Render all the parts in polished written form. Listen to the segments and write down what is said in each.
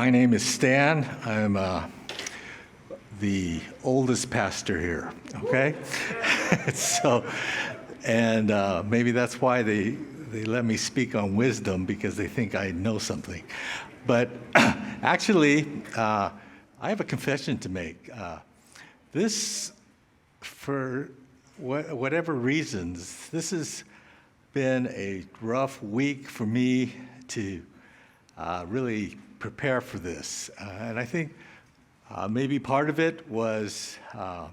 My name is Stan. I'm the oldest pastor here, okay? Maybe that's why they let me speak on wisdom, because they think I know something. But actually, I have a confession to make. This, for whatever reasons, this has been a rough week for me to really prepare for this. And I think maybe part of it was, Pastor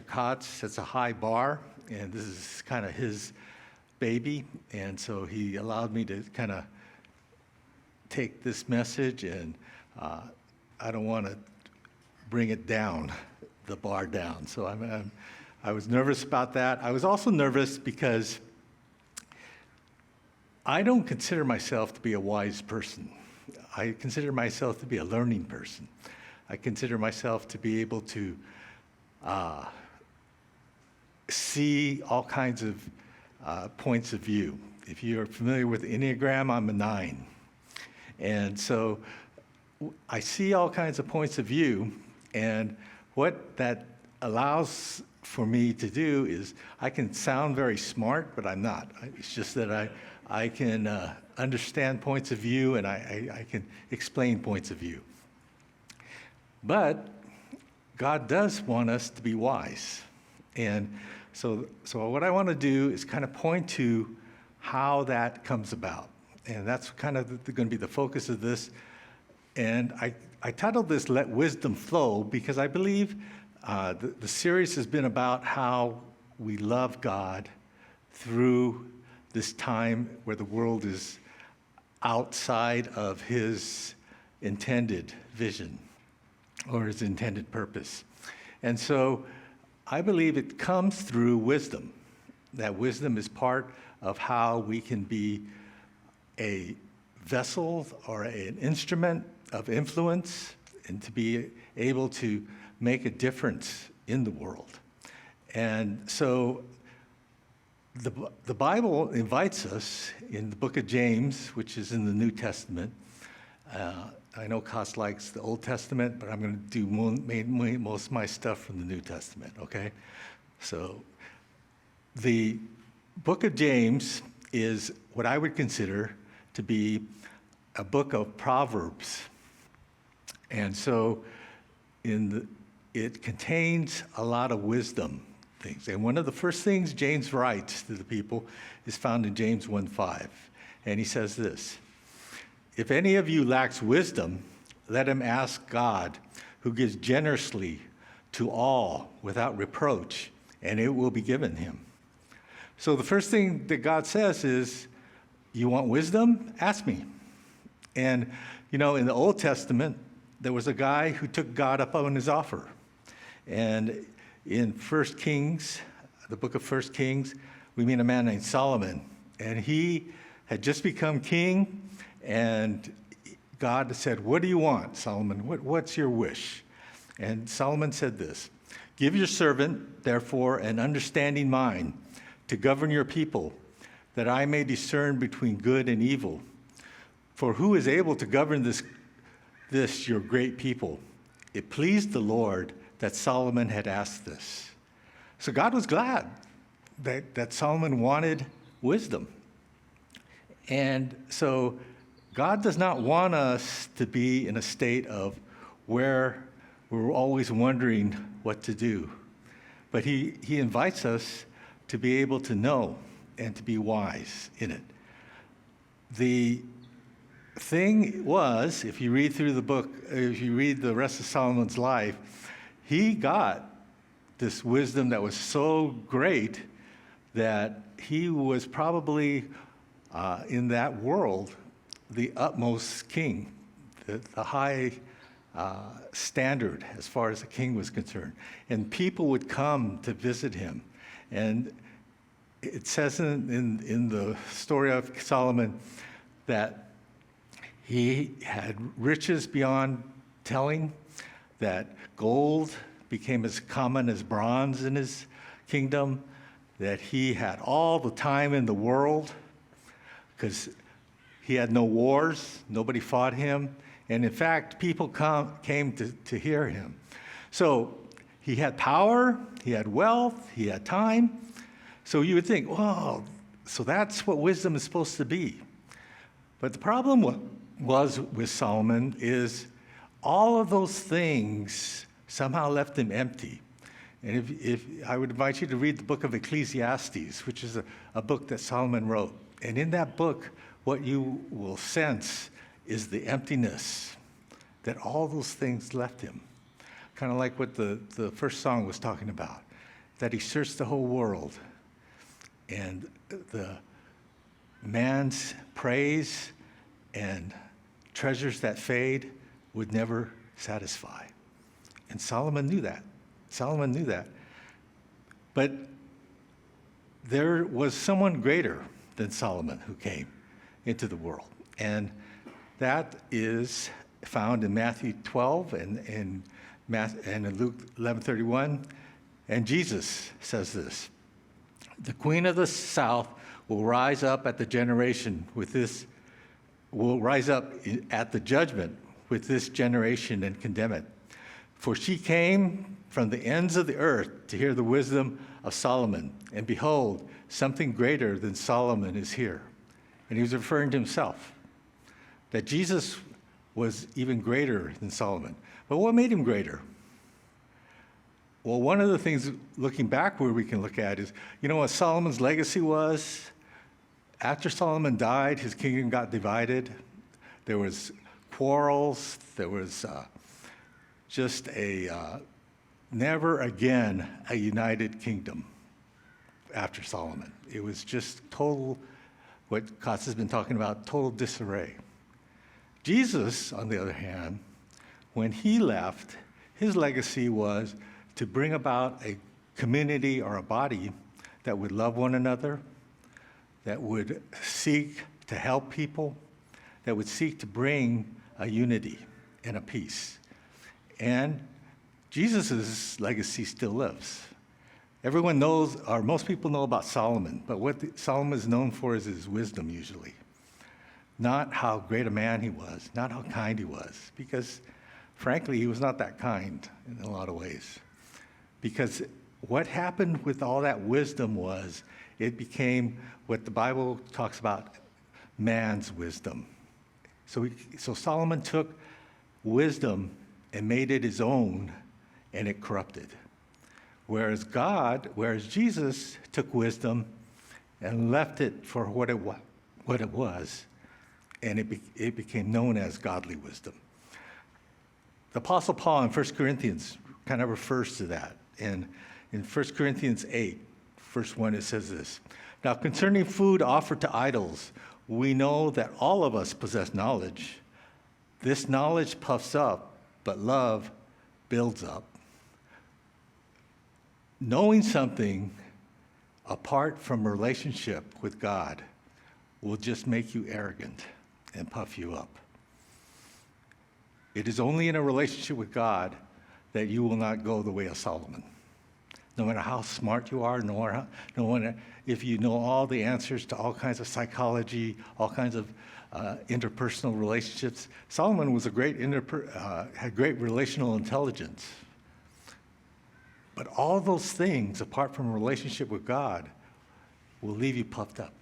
Kotz sets a high bar, and this is kind of his baby. And so he allowed me to kind of take this message, and I don't want to bring it down, the bar down. So I was nervous about that. I was also nervous because I don't consider myself to be a wise person. I consider myself to be a learning person. I consider myself to be able to see all kinds of points of view. If you're familiar with Enneagram, I'm a 9. And so I see all kinds of points of view, and what that allows for me to do is I can sound very smart, but I'm not. It's just that I can understand points of view, and I can explain points of view. But God does want us to be wise. And so what I want to do is kind of point to how that comes about. And that's kind of going to be the focus of this. And I titled this Let Wisdom Flow because I believe the series has been about how we love God through this time where the world is outside of his intended vision or his intended purpose. And so I believe it comes through wisdom. That wisdom is part of how we can be a vessel or an instrument of influence and to be able to make a difference in the world. And so the Bible invites us in the book of James, which is in the New Testament. I know Kos likes the Old Testament, but I'm going to do most of my stuff from the New Testament, okay? So the book of James is what I would consider to be a book of Proverbs. And so it contains a lot of wisdom things. And one of the first things James writes to the people is found in James 1:5. And he says this: if any of you lacks wisdom, let him ask God, who gives generously to all without reproach, and it will be given him. So the first thing that God says is, you want wisdom? Ask me. And, in the Old Testament, there was a guy who took God up on his offer. And in 1 Kings, the book of 1 Kings, we meet a man named Solomon. And he had just become king, and God said, what do you want, Solomon? What's your wish? And Solomon said this: give your servant, therefore, an understanding mind to govern your people, that I may discern between good and evil. For who is able to govern this your great people? It pleased the Lord that Solomon had asked this. So God was glad that Solomon wanted wisdom. And so God does not want us to be in a state of where we're always wondering what to do. But he invites us to be able to know and to be wise in it. The thing was, if you read through the book, if you read the rest of Solomon's life, he got this wisdom that was so great that he was probably, in that world, the utmost king, the high standard as far as the king was concerned. And people would come to visit him. And it says in the story of Solomon that he had riches beyond telling, that gold became as common as bronze in his kingdom, that he had all the time in the world, because He had no wars. Nobody fought him. And in fact, people came to hear him. So he had power, he had wealth, he had time. So you would think, well, so that's what wisdom is supposed to be. But the problem was with Solomon is all of those things somehow left him empty. And if I would invite you to read the book of Ecclesiastes, which is a book that Solomon wrote. And in that book, what you will sense is the emptiness that all those things left him. Kind of like what the first song was talking about, that he searched the whole world. And the man's praise and treasures that fade would never satisfy. And Solomon knew that. Solomon knew that. But there was someone greater than Solomon who came into the world. And that is found in Matthew 12 and in Luke 11:31. And Jesus says this, "The queen of the south will rise up at the judgment with this generation and condemn it. For she came from the ends of the earth to hear the wisdom of Solomon. And behold, something greater than Solomon is here." And he was referring to himself, that Jesus was even greater than Solomon. But what made him greater? Well, one of the things looking backward we can look at is, you know what Solomon's legacy was? After Solomon died, his kingdom got divided. There was quarrels. There was just never again a united kingdom after Solomon. It was just total, what Costa has been talking about, total disarray. Jesus, on the other hand, when he left, his legacy was to bring about a community or a body that would love one another, that would seek to help people, that would seek to bring a unity and a peace. And Jesus' legacy still lives. Everyone knows, or most people know about Solomon, but what Solomon is known for is his wisdom usually. Not how great a man he was, not how kind he was, because frankly, he was not that kind in a lot of ways. Because what happened with all that wisdom was, it became what the Bible talks about, man's wisdom. So Solomon took wisdom and made it his own, and it corrupted. Whereas Jesus took wisdom and left it for what it was, and it became known as godly wisdom. The Apostle Paul in 1 Corinthians kind of refers to that. And in 1 Corinthians 8, verse 1, it says this, "Now concerning food offered to idols, we know that all of us possess knowledge. This knowledge puffs up, but love builds up. Knowing something apart from a relationship with God will just make you arrogant and puff you up. It is only in a relationship with God that you will not go the way of Solomon. No matter how smart you are, no matter if you know all the answers to all kinds of psychology, all kinds of interpersonal relationships. Solomon was had great relational intelligence. But all those things, apart from a relationship with God, will leave you puffed up.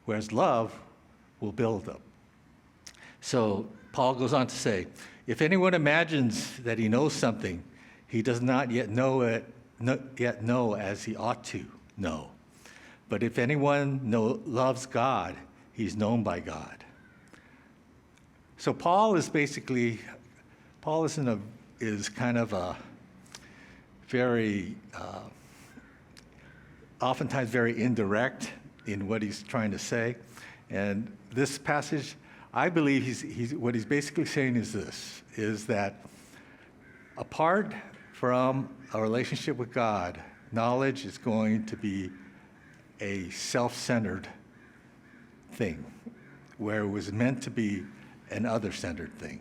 Whereas love will build up. So Paul goes on to say, if anyone imagines that he knows something, he does not yet know as he ought to know. But if anyone loves God, he's known by God. So Paul is kind of a very, oftentimes very indirect in what he's trying to say. And this passage, I believe what he's basically saying is this, is that apart from a relationship with God, knowledge is going to be a self-centered thing, where it was meant to be an other-centered thing.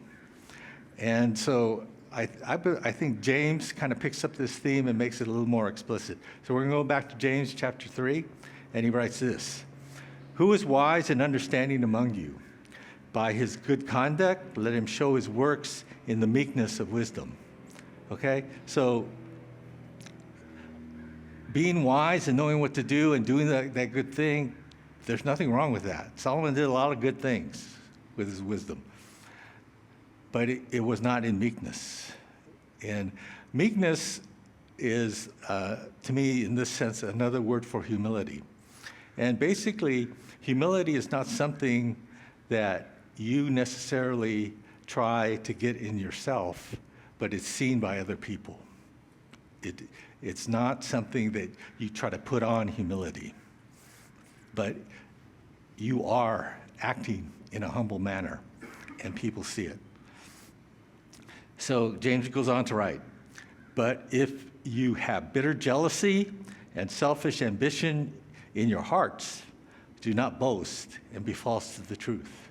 And so I think James kind of picks up this theme and makes it a little more explicit. So we're going to go back to James chapter 3, and he writes this, Who is wise and understanding among you? By his good conduct, let him show his works in the meekness of wisdom. Okay? So, being wise and knowing what to do and doing that good thing, there's nothing wrong with that. Solomon did a lot of good things with his wisdom. But it was not in meekness. And meekness is, to me, in this sense, another word for humility. And basically, humility is not something that you necessarily try to get in yourself, but it's seen by other people. It's not something that you try to put on humility, but you are acting in a humble manner, and people see it. So James goes on to write, but if you have bitter jealousy and selfish ambition in your hearts, do not boast and be false to the truth.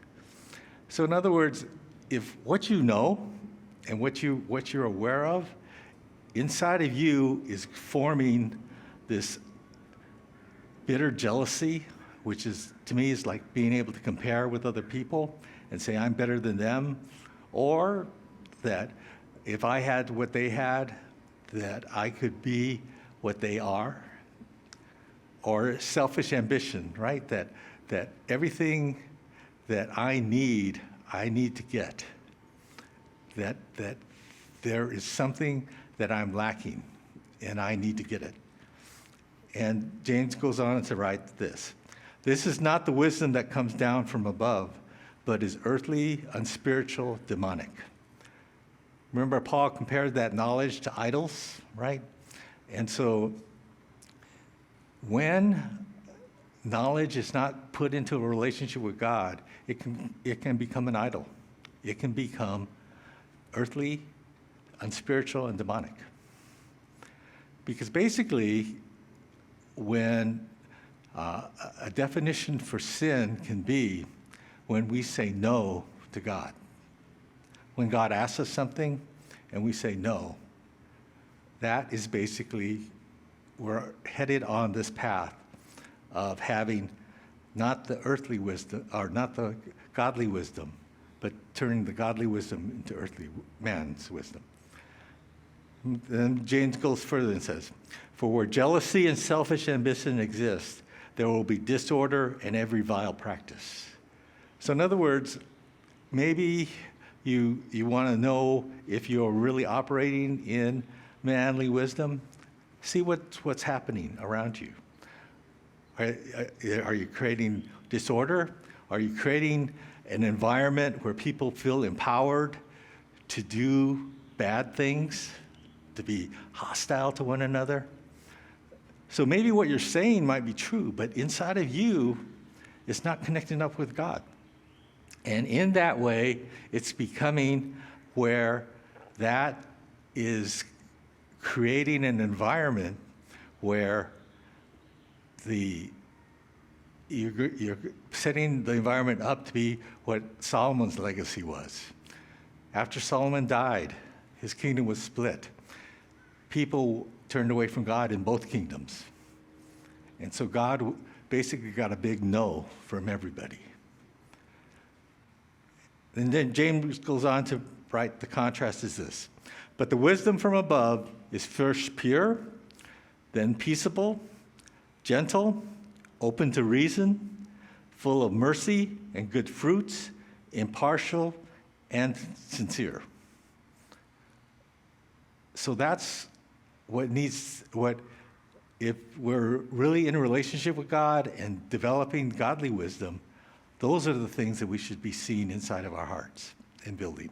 So in other words, if what you know and what you're aware of inside of you is forming this bitter jealousy, which is, to me, is like being able to compare with other people and say, I'm better than them, or that if I had what they had, that I could be what they are, or selfish ambition, right? That everything that I need to get. That there is something that I'm lacking, and I need to get it. And James goes on to write this. This is not the wisdom that comes down from above, but is earthly, unspiritual, demonic. Remember, Paul compared that knowledge to idols, right? And so when knowledge is not put into a relationship with God, it can become an idol. It can become earthly, unspiritual, and demonic. Because basically, when a definition for sin can be when we say no to God. When God asks us something and we say no, that is basically, we're headed on this path of having not the earthly wisdom, or not the godly wisdom, but turning the godly wisdom into earthly man's wisdom. Then James goes further and says, for where jealousy and selfish ambition exist, there will be disorder and every vile practice. So in other words, maybe you want to know if you're really operating in manly wisdom. See what's happening around you. Are you creating disorder? Are you creating an environment where people feel empowered to do bad things, to be hostile to one another? So maybe what you're saying might be true, but inside of you, it's not connecting up with God. And in that way, it's becoming where that is creating an environment where you're setting the environment up to be what Solomon's legacy was. After Solomon died, his kingdom was split. People turned away from God in both kingdoms. And so God basically got a big no from everybody. And then James goes on to write, the contrast is this. But the wisdom from above is first pure, then peaceable, gentle, open to reason, full of mercy and good fruits, impartial and sincere. So that's if we're really in a relationship with God and developing godly wisdom, those are the things that we should be seeing inside of our hearts and building.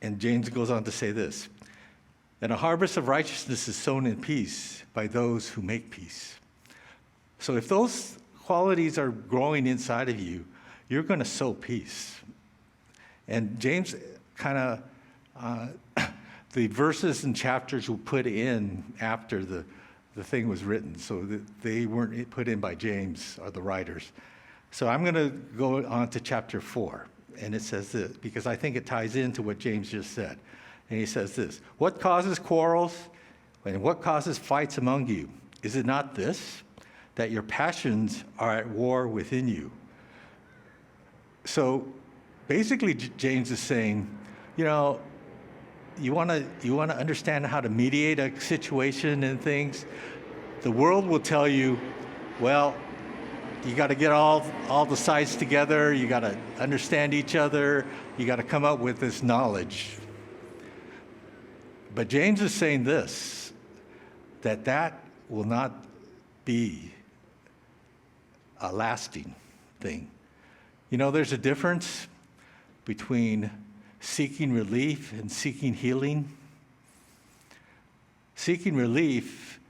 And James goes on to say this, and a harvest of righteousness is sown in peace by those who make peace. So if those qualities are growing inside of you, you're going to sow peace. And James kind of, the verses and chapters were put in after the thing was written, so that they weren't put in by James or the writers. So I'm going to go on to chapter 4, and it says this, because I think it ties into what James just said. And he says this, what causes quarrels and what causes fights among you? Is it not this, that your passions are at war within you. So basically, James is saying, you know, you want to understand how to mediate a situation and things. The world will tell you, well, you got to get all the sides together. You got to understand each other. You got to come up with this knowledge. But James is saying this, that will not be a lasting thing. You know, there's a difference between seeking relief and seeking healing. Seeking relief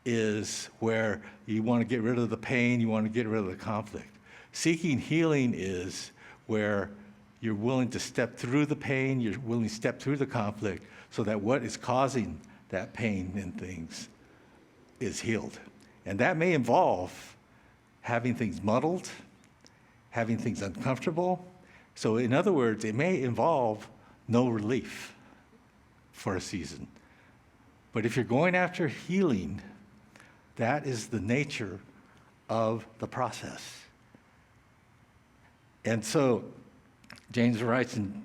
is where you want to get rid of the pain, you want to get rid of the conflict. Seeking healing is where you're willing to step through the pain, you're willing to step through the conflict, so that what is causing that pain and things is healed. And that may involve having things muddled, having things uncomfortable. So in other words, it may involve no relief for a season. But if you're going after healing, that is the nature of the process. And so James writes in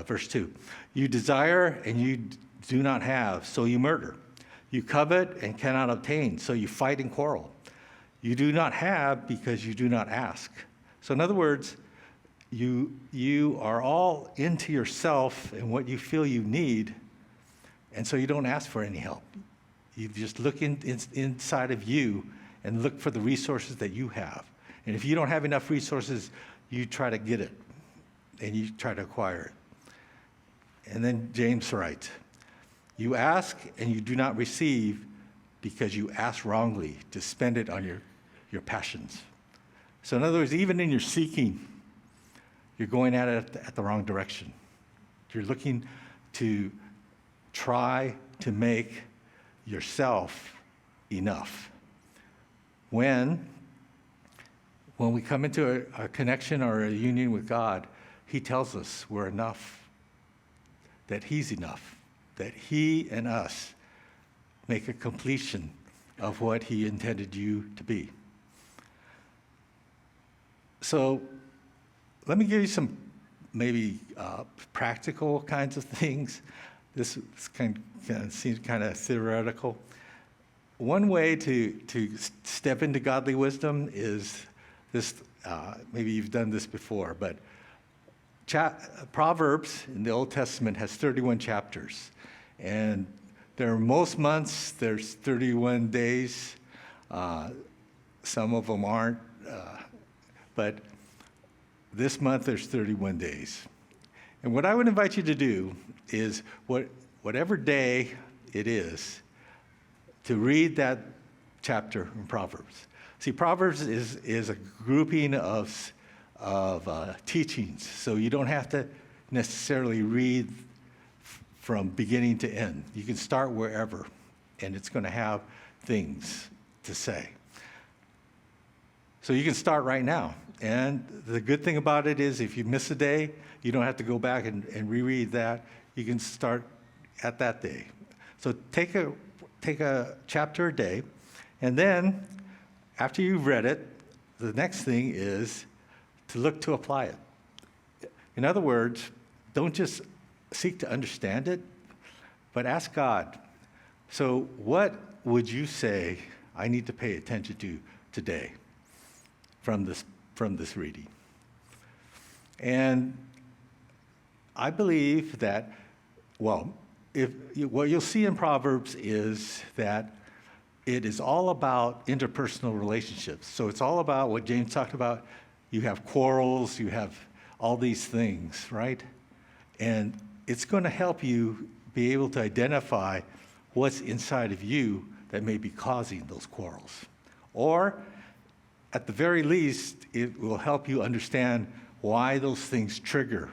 verse 2, you desire and you do not have, so you murder. You covet and cannot obtain, so you fight and quarrel. You do not have because you do not ask. So in other words, you are all into yourself and what you feel you need, and so you don't ask for any help. You just look inside of you and look for the resources that you have. And if you don't have enough resources, you try to get it, and you try to acquire it. And then James writes, you ask and you do not receive because you ask wrongly to spend it on your passions. So in other words, even in your seeking, you're going at it at the wrong direction. You're looking to try to make yourself enough. When we come into a connection or a union with God, he tells us we're enough, that he's enough, that he and us make a completion of what he intended you to be. So let me give you some maybe practical kinds of things. This seems kind of theoretical. One way to step into godly wisdom is this, maybe you've done this before, but Proverbs in the Old Testament has 31 chapters. And there are most months, there's 31 days. Some of them aren't. But this month, there's 31 days. And what I would invite you to do is, whatever day it is, to read that chapter in Proverbs. See, Proverbs is a grouping of teachings, so you don't have to necessarily read from beginning to end. You can start wherever, and it's going to have things to say. So you can start right now. And the good thing about it is if you miss a day, you don't have to go back and reread that. You can start at that day. So take a chapter a day, and then after you've read it, the next thing is to look to apply it. In other words, don't just seek to understand it, but ask God, so what would you say I need to pay attention to today from this reading? And I believe that, what you'll see in Proverbs is that it is all about interpersonal relationships. So it's all about what James talked about. You have quarrels, you have all these things, right? And it's going to help you be able to identify what's inside of you that may be causing those quarrels. Or, at the very least, it will help you understand why those things trigger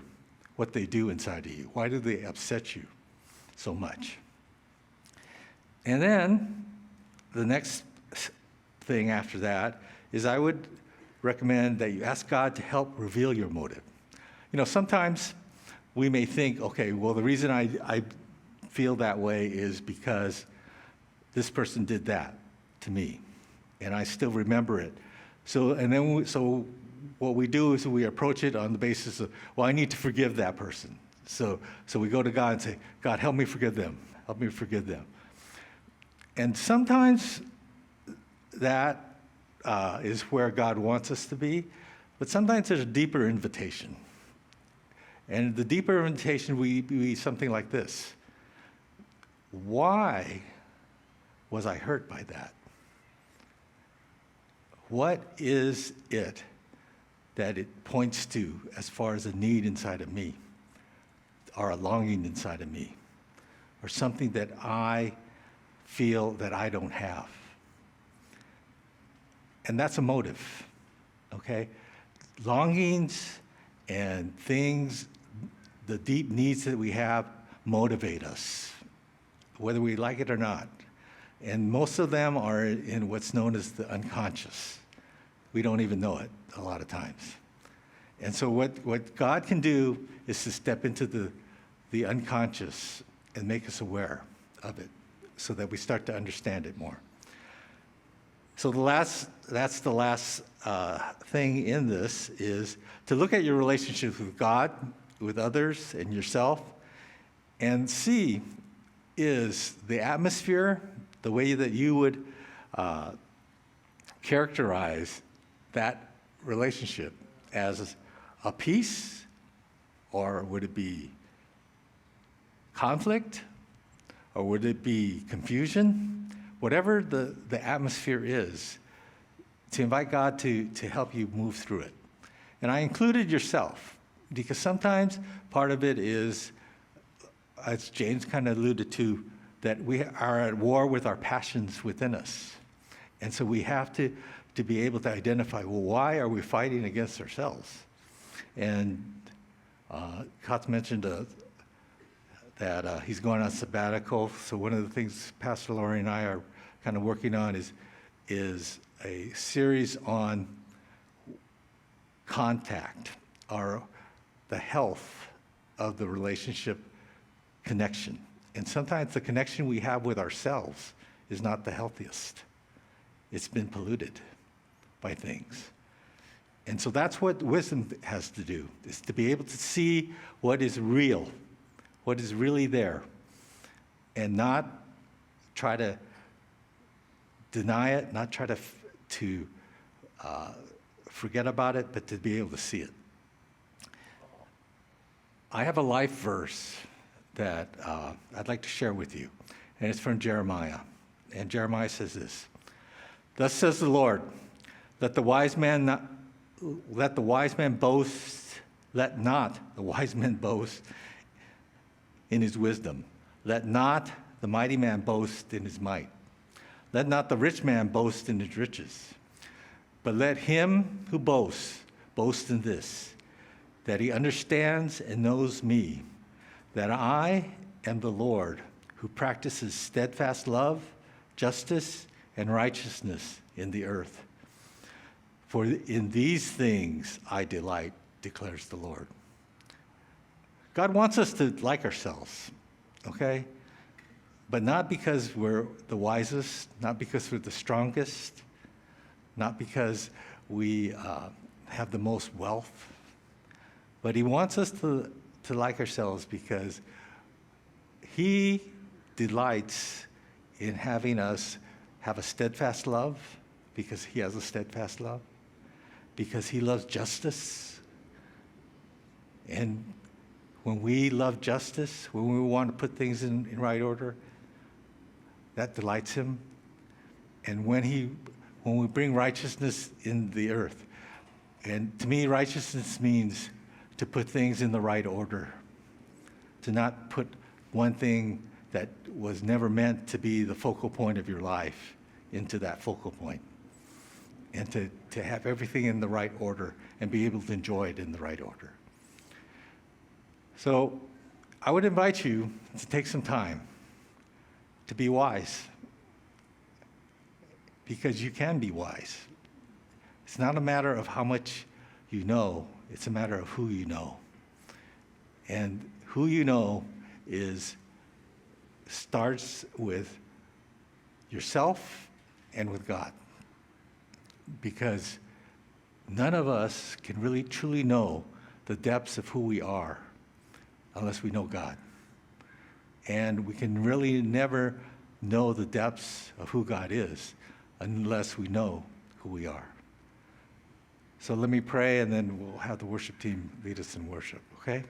what they do inside of you. Why do they upset you so much? And then the next thing after that is I would recommend that you ask God to help reveal your motive. You know, sometimes we may think, okay, well, the reason I feel that way is because this person did that to me. and I still remember it. So what we do is we approach it on the basis of, well, I need to forgive that person. So we go to God and say, God, help me forgive them. Help me forgive them. And sometimes that is where God wants us to be, but sometimes there's a deeper invitation. And the deeper invitation will be something like this. Why was I hurt by that? What is it that it points to as far as a need inside of me, or a longing inside of me, or something that I feel that I don't have? And that's a motive, okay? Longings and things, the deep needs that we have motivate us, whether we like it or not. And most of them are in what's known as the unconscious. We don't even know it a lot of times. And so what God can do is to step into the unconscious and make us aware of it so that we start to understand it more. So that's the last thing in this, is to look at your relationships with God, with others, and yourself, and see, is the atmosphere, the way that you would characterize that relationship as a peace, or would it be conflict, or would it be confusion? Whatever the atmosphere is, to invite God to help you move through it. And I included yourself, because sometimes part of it is, as James kind of alluded to, that we are at war with our passions within us. And so we have to be able to identify, well, why are we fighting against ourselves? And Kotz mentioned that he's going on sabbatical. So one of the things Pastor Laurie and I are kind of working on is a series on contact, or the health of the relationship connection. And sometimes the connection we have with ourselves is not the healthiest. It's been polluted by things. And so that's what wisdom has to do, is to be able to see what is real, what is really there, and not try to deny it, not try to forget about it, but to be able to see it. I have a life verse that I'd like to share with you, and it's from Jeremiah. And Jeremiah says this: "Thus says the Lord, let not the wise man boast in his wisdom. Let not the mighty man boast in his might. Let not the rich man boast in his riches. But let him who boasts boast in this, that he understands and knows me, that I am the Lord, who practices steadfast love, justice, and righteousness in the earth. For in these things I delight, declares the Lord." God wants us to like ourselves, okay? But not because we're the wisest, not because we're the strongest, not because we have the most wealth, but he wants us to like ourselves because he delights in having us have a steadfast love, because he has a steadfast love, because he loves justice. And when we love justice, when we want to put things in right order, that delights him. And when we bring righteousness in the earth, and to me, righteousness means to put things in the right order, to not put one thing that was never meant to be the focal point of your life into that focal point, and to have everything in the right order and be able to enjoy it in the right order. So I would invite you to take some time to be wise, because you can be wise. It's not a matter of how much you know, it's a matter of who you know. And who you know starts with yourself and with God. because none of us can really truly know the depths of who we are unless we know God. And we can really never know the depths of who God is unless we know who we are. So let me pray, and then we'll have the worship team lead us in worship, okay?